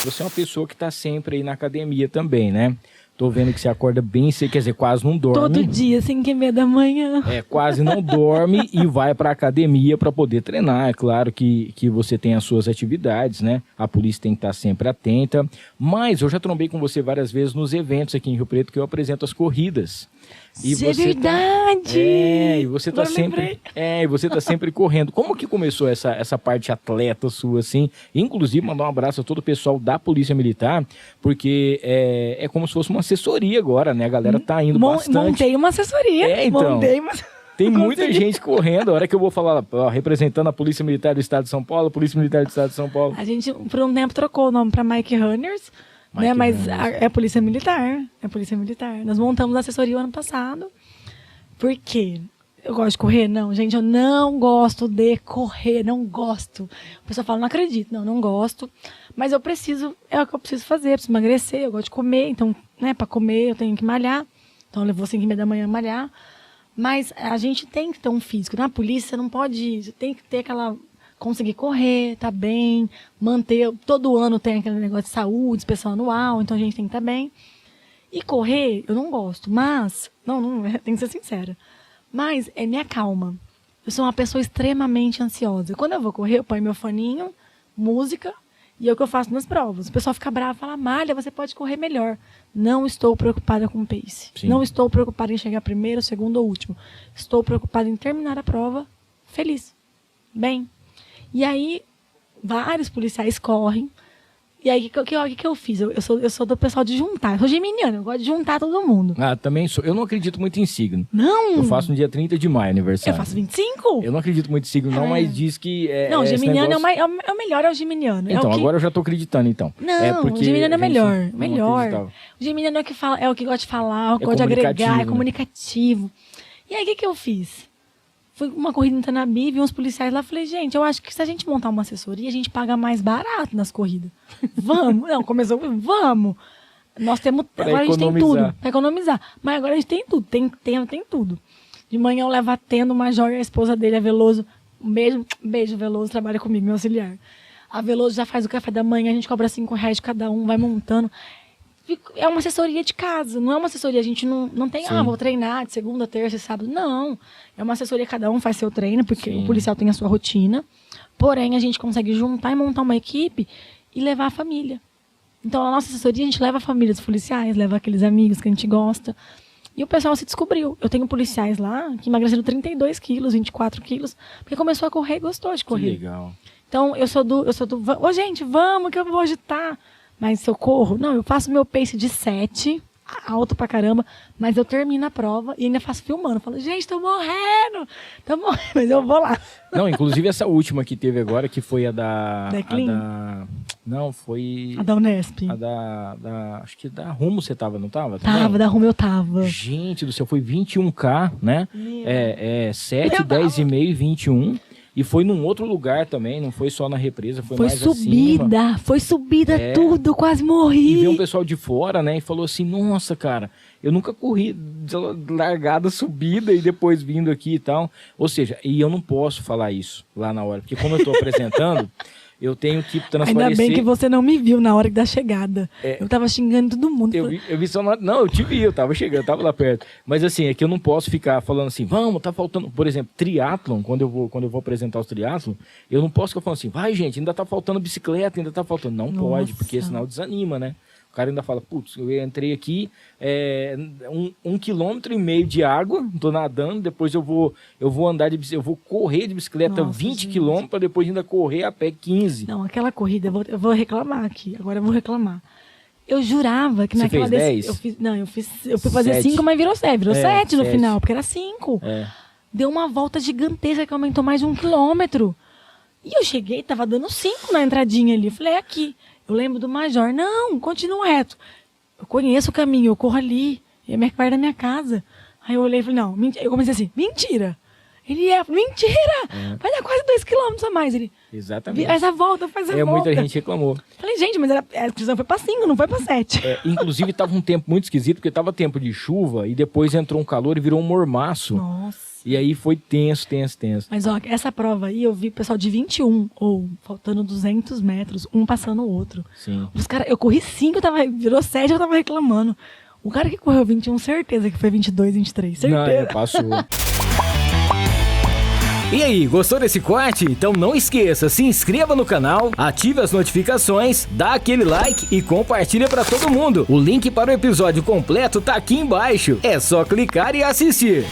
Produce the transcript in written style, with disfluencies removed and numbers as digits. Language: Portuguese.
você é uma pessoa que tá sempre aí na academia também, né? Tô vendo que você acorda bem cedo, quer dizer, quase não dorme. Todo dia, 5h30 da manhã. Quase não dorme e vai pra academia para poder treinar. É claro que você tem as suas atividades, né? A polícia tem que estar sempre atenta. Mas eu já trombei com você várias vezes nos eventos aqui em Rio Preto que eu apresento as corridas. E Isso é verdade! E você tá sempre... e você tá sempre correndo. Como que começou essa parte atleta sua, assim? Inclusive, mandar um abraço a todo o pessoal da Polícia Militar, porque é como se fosse uma assessoria agora, né? A galera tá indo bastante. Montei uma assessoria. Então... Tem muita gente correndo. A hora que eu vou falar, ó, representando a Polícia Militar do Estado de São Paulo, a Polícia Militar do Estado de São Paulo. A gente, por um tempo, trocou o nome para Mike Runners, né? Mas é Polícia Militar. É Polícia Militar. Nós montamos a assessoria o ano passado. Por quê? Eu gosto de correr? Não, gente, eu não gosto de correr. Não gosto. O pessoal fala, não acredito. Não gosto. Mas eu preciso, é o que eu preciso fazer. Eu preciso emagrecer, eu gosto de comer. Então, né, para comer eu tenho que malhar. Então, eu vou 5h30 da manhã malhar. Mas a gente tem que ter um físico. Na polícia, você não pode... Você tem que ter aquela... Conseguir correr, tá bem, manter... Todo ano tem aquele negócio de saúde, inspeção anual, então a gente tem que estar bem. E correr, eu não gosto, mas... Não, tem que ser sincera. Mas me acalma. Eu sou uma pessoa extremamente ansiosa. Quando eu vou correr, eu ponho meu foninho, música, e é o que eu faço nas provas. O pessoal fica bravo, fala, Amália, você pode correr melhor. Não estou preocupada com o pace. Sim. Não estou preocupada em chegar primeiro, segundo ou último. Estou preocupada em terminar a prova feliz. Bem. E aí, vários policiais correm. E aí, o que eu fiz? Eu sou do pessoal de juntar. Eu sou geminiana, eu gosto de juntar todo mundo. Ah, também sou. Eu não acredito muito em signo. Não? Eu faço no dia 30 de maio, aniversário. Eu faço 25? Eu não acredito muito em signo, não, mas diz que... Não, geminiano negócio... é o melhor, é o geminiano. Então, que... agora eu já tô acreditando, então. Não, o geminiano é melhor. Melhor. O geminiano é o que gosta de falar, o que gosta de agregar, é comunicativo. E aí, o que eu fiz? Fui uma corrida no Tanabi, vi uns policiais lá, falei, gente, eu acho que se a gente montar uma assessoria, a gente paga mais barato nas corridas. Vamos. Não, começou, vamos. Nós temos, agora a gente tem tudo, para economizar. Mas agora a gente tem tudo, tem tudo. De manhã eu levo a Tenda, o Major e a esposa dele, a Veloso. Um beijo, Veloso, trabalha comigo, meu auxiliar. A Veloso já faz o café da manhã, a gente cobra R$5 de cada um, vai montando. É uma assessoria de casa, não é uma assessoria, a gente não tem, vou treinar de segunda, terça e sábado, não. É uma assessoria, cada um faz seu treino, porque o policial tem a sua rotina, porém a gente consegue juntar e montar uma equipe e levar a família. Então na nossa assessoria a gente leva a família dos policiais, leva aqueles amigos que a gente gosta, e o pessoal se descobriu. Eu tenho policiais lá que emagreceram 32 quilos, 24 quilos, porque começou a correr e gostou de correr. Que legal. Então eu sou do gente, vamos que eu vou agitar. Mas se eu corro, eu faço meu pace de 7, alto pra caramba, mas eu termino a prova e ainda faço filmando. Falo, gente, tô morrendo, mas eu vou lá. Não, inclusive essa última que teve agora, que foi a da... Não, foi... A da Unesp. Acho que da Rumo você tava, não tava? Tava, da Rumo eu tava. Gente do céu, foi 21K, né? 7, 10 e meio e 21. E foi num outro lugar também, não foi só na represa, foi mais subida, acima. Foi subida tudo, quase morri. E veio um pessoal de fora, né, e falou assim, nossa, cara, eu nunca corri largada, subida e depois vindo aqui e tal. Ou seja, e eu não posso falar isso lá na hora, porque como eu tô apresentando... Eu tenho que transparecer... Ainda bem que você não me viu na hora da chegada. Eu tava xingando todo mundo. Eu vi só... Não, eu te vi, eu tava chegando, eu tava lá perto. Mas assim, é que eu não posso ficar falando assim, vamos, tá faltando... Por exemplo, triatlon, quando eu vou apresentar os triatlon, eu não posso ficar falando assim, vai gente, ainda tá faltando bicicleta, ainda tá faltando... Não pode, porque senão desanima, né? O cara ainda fala, putz, eu entrei aqui, 1,5 km de água, tô nadando, depois eu vou andar de bicicleta, eu vou correr de bicicleta 20 km para depois ainda correr a pé 15. Não, aquela corrida, eu vou reclamar aqui, agora eu vou reclamar. Eu jurava que naquela... Você fez 10? Eu fui fazer 5, mas virou 7. Virou 7 no final, porque era 5. É. Deu uma volta gigantesca que aumentou mais de 1 km. E eu cheguei, tava dando 5 na entradinha ali. Eu falei, é aqui. Eu lembro do Major, não, continua reto. Eu conheço o caminho, eu corro ali, é perto da minha casa. Aí eu olhei e falei, não, eu comecei assim, mentira. Ele mentira, vai dar quase 2 km a mais. Ele, exatamente. Faz a volta. Muita gente reclamou. Falei, gente, mas a inscrição foi pra 5, não foi pra 7. Inclusive tava um tempo muito esquisito, porque tava tempo de chuva e depois entrou um calor e virou um mormaço. Nossa. E aí foi tenso. Mas, ó, essa prova aí, eu vi o pessoal de 21, ou faltando 200 metros, um passando o outro. Sim. Os caras, eu corri 5, virou 7, eu tava reclamando. O cara que correu 21, certeza que foi 22, 23, certeza. Não, passou. E aí, gostou desse corte? Então não esqueça, se inscreva no canal, ative as notificações, dá aquele like e compartilha pra todo mundo. O link para o episódio completo tá aqui embaixo. É só clicar e assistir.